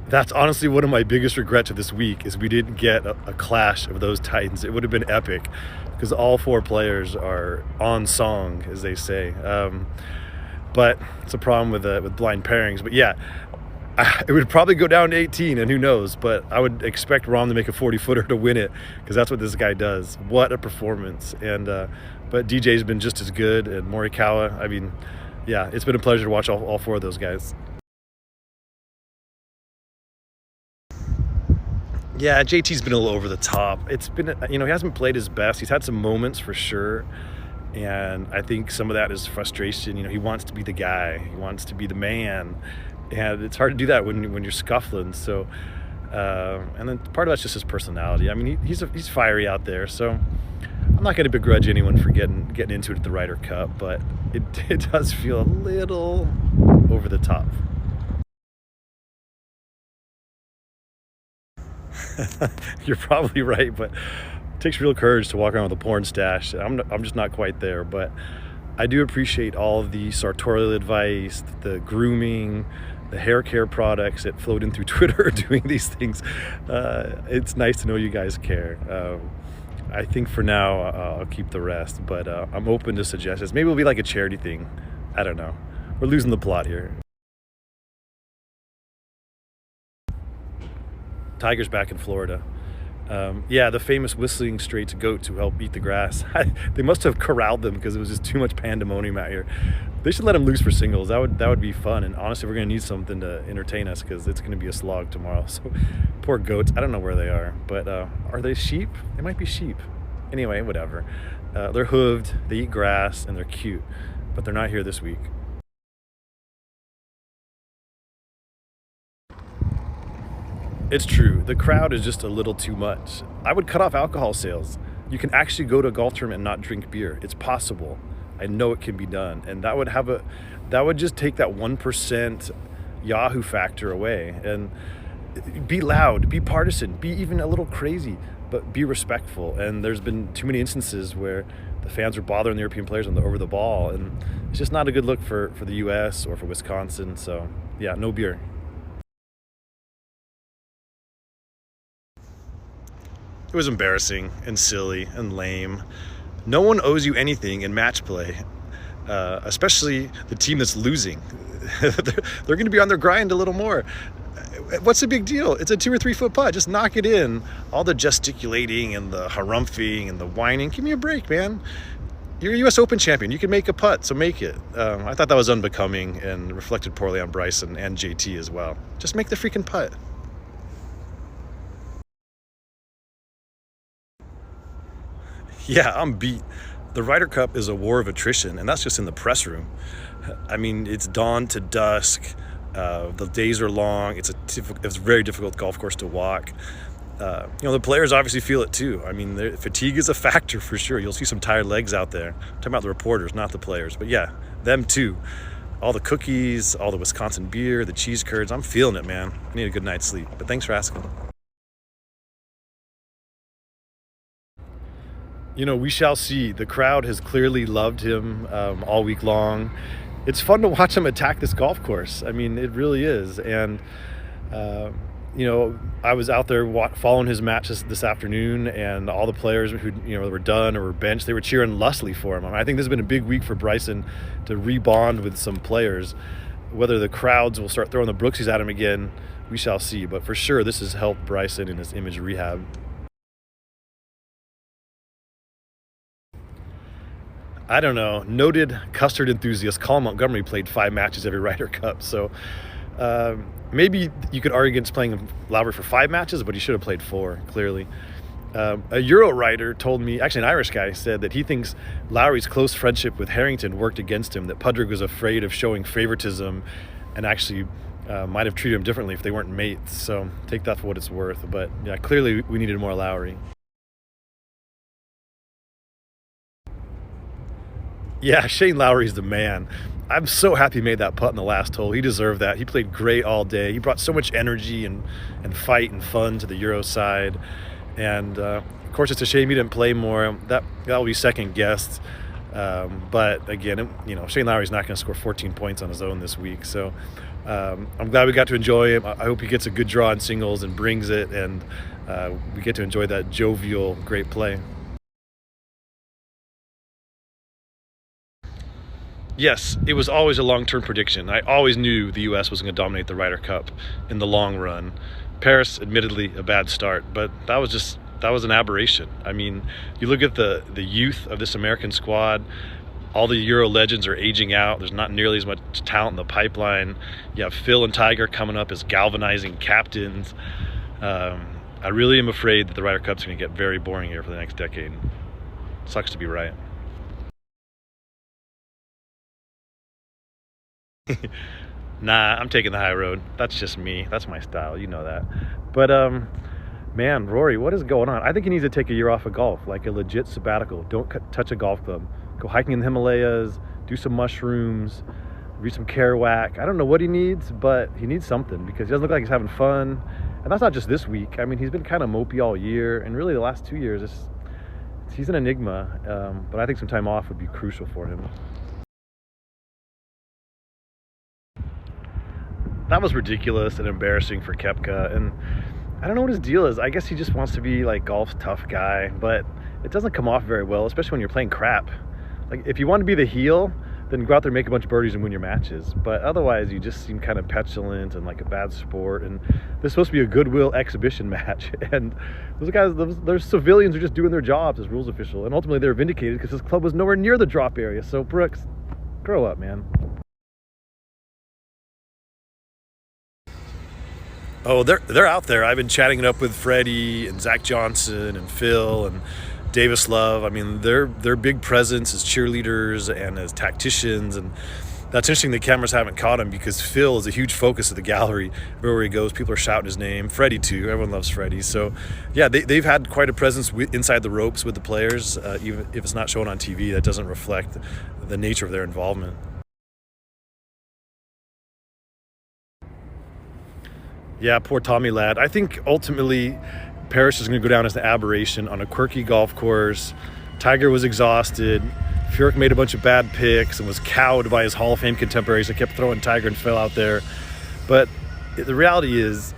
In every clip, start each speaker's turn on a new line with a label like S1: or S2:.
S1: That's honestly one of my biggest regrets of this week is we didn't get a clash of those titans. It would have been epic because all four players are on song, as they say. But it's a problem with blind pairings. But yeah, it would probably go down to 18, and who knows? But I would expect Rahm to make a 40-footer to win it because that's what this guy does. What a performance! And but DJ's been just as good, and Morikawa. I mean, yeah, it's been a pleasure to watch all four of those guys. Yeah, JT's been a little over the top. It's been, he hasn't played his best. He's had some moments for sure. And I think some of that is frustration. He wants to be the guy. He wants to be the man. And it's hard to do that when you're scuffling. So, and then part of that's just his personality. I mean, he's fiery out there. So I'm not going to begrudge anyone for getting into it at the Ryder Cup. But it does feel a little over the top. You're probably right, but it takes real courage to walk around with a porn stash. I'm just not quite there, but I do appreciate all of the sartorial advice, the grooming, the hair care products that flowed in through Twitter doing these things. It's nice to know you guys care. I think for now I'll keep the rest, but I'm open to suggestions. Maybe it'll be like a charity thing. I don't know. We're losing the plot here. Tiger's back in Florida. Yeah, the famous Whistling Straits goats who help eat the grass. They must have corralled them because it was just too much pandemonium out here. They should let them loose for singles. That would be fun. And honestly, we're going to need something to entertain us because it's going to be a slog tomorrow. So poor goats. I don't know where they are, but are they sheep? They might be sheep. Anyway, whatever. They're hooved, they eat grass, and they're cute, but they're not here this week. It's true. The crowd is just a little too much. I would cut off alcohol sales. You can actually go to a golf tournament and not drink beer. It's possible. I know it can be done. And that would just take that 1% Yahoo factor away. And be loud, be partisan, be even a little crazy, but be respectful. And there's been too many instances where the fans are bothering the European players over the ball. And it's just not a good look for the US or for Wisconsin. So yeah, no beer. It was embarrassing and silly and lame. No one owes you anything in match play, especially the team that's losing. They're going to be on their grind a little more. What's the big deal? It's a 2 or 3 foot putt. Just knock it in. All the gesticulating and the harumphing and the whining. Give me a break, man. You're a U.S. Open champion. You can make a putt, so make it. I thought that was unbecoming and reflected poorly on Bryson and JT as well. Just make the freaking putt. Yeah, I'm beat. The Ryder Cup is a war of attrition, and that's just in the press room. I mean, it's dawn to dusk. The days are long. It's a very difficult golf course to walk. The players obviously feel it too. I mean, fatigue is a factor for sure. You'll see some tired legs out there. I'm talking about the reporters, not the players. But yeah, them too. All the cookies, all the Wisconsin beer, the cheese curds. I'm feeling it, man. I need a good night's sleep. But thanks for asking. We shall see. The crowd has clearly loved him all week long. It's fun to watch him attack this golf course. I mean, it really is. And, I was out there following his matches this afternoon, and all the players who, were done or were benched, they were cheering lustily for him. I think this has been a big week for Bryson to rebond with some players. Whether the crowds will start throwing the Brooksies at him again, we shall see. But for sure, this has helped Bryson in his image rehab. I don't know, noted custard enthusiast Colin Montgomery played 5 matches every Ryder Cup. So maybe you could argue against playing Lowry for 5 matches, but he should have played 4, clearly. A Euro writer told me, actually an Irish guy, said that he thinks Lowry's close friendship with Harrington worked against him, that Pudrick was afraid of showing favoritism and actually might have treated him differently if they weren't mates. So take that for what it's worth. But yeah, clearly we needed more Lowry. Yeah, Shane Lowry's the man. I'm so happy he made that putt in the last hole. He deserved that. He played great all day. He brought so much energy and fight and fun to the Euro side. And, of course, it's a shame he didn't play more. That will be second guessed. But again, Shane Lowry's not going to score 14 points on his own this week. So I'm glad we got to enjoy him. I hope he gets a good draw in singles and brings it, and we get to enjoy that jovial, great play. Yes, it was always a long-term prediction. I always knew the U.S. was going to dominate the Ryder Cup in the long run. Paris, admittedly, a bad start, but that was an aberration. I mean, you look at the youth of this American squad. All the Euro legends are aging out. There's not nearly as much talent in the pipeline. You have Phil and Tiger coming up as galvanizing captains. I really am afraid that the Ryder Cup's going to get very boring here for the next decade. Sucks to be right. Nah, I'm taking the high road. That's just me. That's my style. You know that. But man, Rory, what is going on? I think he needs to take a year off of golf, like a legit sabbatical. Don't touch a golf club. Go hiking in the Himalayas, do some mushrooms, read some Kerouac. I don't know what he needs, but he needs something, because he doesn't look like he's having fun. And that's not just this week. I mean, he's been kind of mopey all year, and really the last 2 years, he's an enigma. But I think some time off would be crucial for him. That was ridiculous and embarrassing for Koepka, and I don't know what his deal is. I guess he just wants to be like golf's tough guy, but it doesn't come off very well, especially when you're playing crap. Like, if you want to be the heel, then go out there, make a bunch of birdies and win your matches. But otherwise, you just seem kind of petulant and like a bad sport. And this is supposed to be a goodwill exhibition match, and those guys, those civilians are just doing their jobs as rules official, and ultimately they're vindicated because this club was nowhere near the drop area. So Brooks, grow up, man. Oh, they're out there. I've been chatting it up with Freddie and Zach Johnson and Phil and Davis Love. I mean, they're big presence as cheerleaders and as tacticians, and that's interesting. The cameras haven't caught him, because Phil is a huge focus of the gallery. Everywhere he goes, people are shouting his name. Freddie too. Everyone loves Freddie. So yeah, they've had quite a presence inside the ropes with the players. Even if it's not shown on TV, that doesn't reflect the nature of their involvement. Yeah, poor Tommy Ladd. I think ultimately Paris is going to go down as an aberration on a quirky golf course. Tiger was exhausted. Furyk made a bunch of bad picks and was cowed by his Hall of Fame contemporaries that kept throwing Tiger and Phil out there. But the reality is,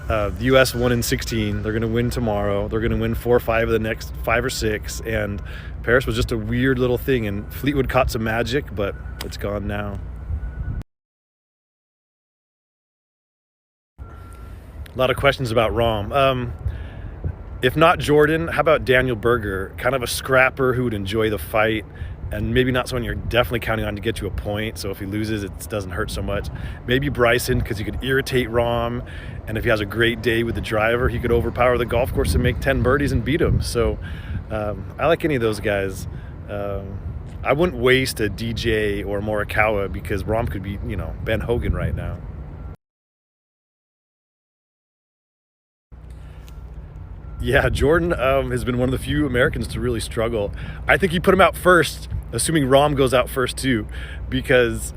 S1: the U.S. won in 16. They're going to win tomorrow. They're going to win 4 or 5 of the next 5 or 6. And Paris was just a weird little thing. And Fleetwood caught some magic, but it's gone now. A lot of questions about Rahm. If not Jordan, how about Daniel Berger? Kind of a scrapper who would enjoy the fight, and maybe not someone you're definitely counting on to get you a point. So if he loses, it doesn't hurt so much. Maybe Bryson, because he could irritate Rahm, and if he has a great day with the driver, he could overpower the golf course and make 10 birdies and beat him. So I like any of those guys. I wouldn't waste a DJ or Morikawa, because Rahm could be, Ben Hogan right now. Yeah, Jordan has been one of the few Americans to really struggle. I think he put him out first, assuming Rahm goes out first too, because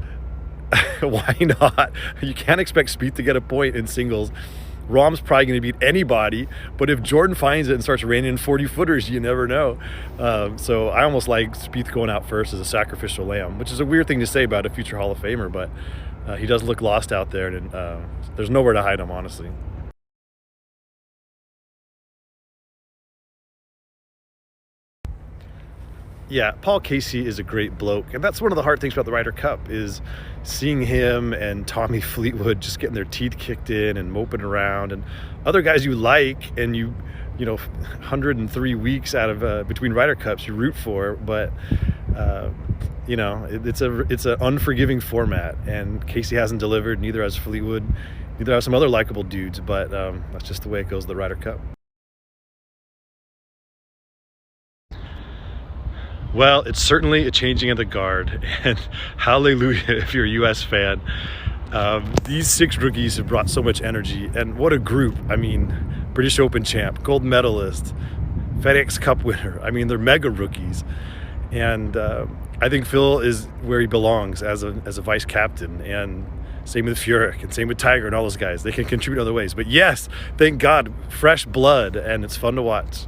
S1: why not? You can't expect Spieth to get a point in singles. Rahm's probably going to beat anybody, but if Jordan finds it and starts raining in 40-footers, you never know. So I almost like Spieth going out first as a sacrificial lamb, which is a weird thing to say about a future Hall of Famer, but he does look lost out there, and there's nowhere to hide him, honestly. Yeah, Paul Casey is a great bloke, and that's one of the hard things about the Ryder Cup, is seeing him and Tommy Fleetwood just getting their teeth kicked in and moping around, and other guys you like, and 103 weeks out of between Ryder Cups you root for, but it's an unforgiving format, and Casey hasn't delivered. Neither has Fleetwood. Neither have some other likable dudes, but that's just the way it goes. The Ryder Cup. Well, it's certainly a changing of the guard, and hallelujah if you're a U.S. fan. These 6 rookies have brought so much energy, and what a group. I mean, British Open champ, gold medalist, FedEx Cup winner. I mean, they're mega rookies, and I think Phil is where he belongs as a vice captain, and same with Furyk, and same with Tiger and all those guys. They can contribute other ways, but yes, thank God, fresh blood, and it's fun to watch.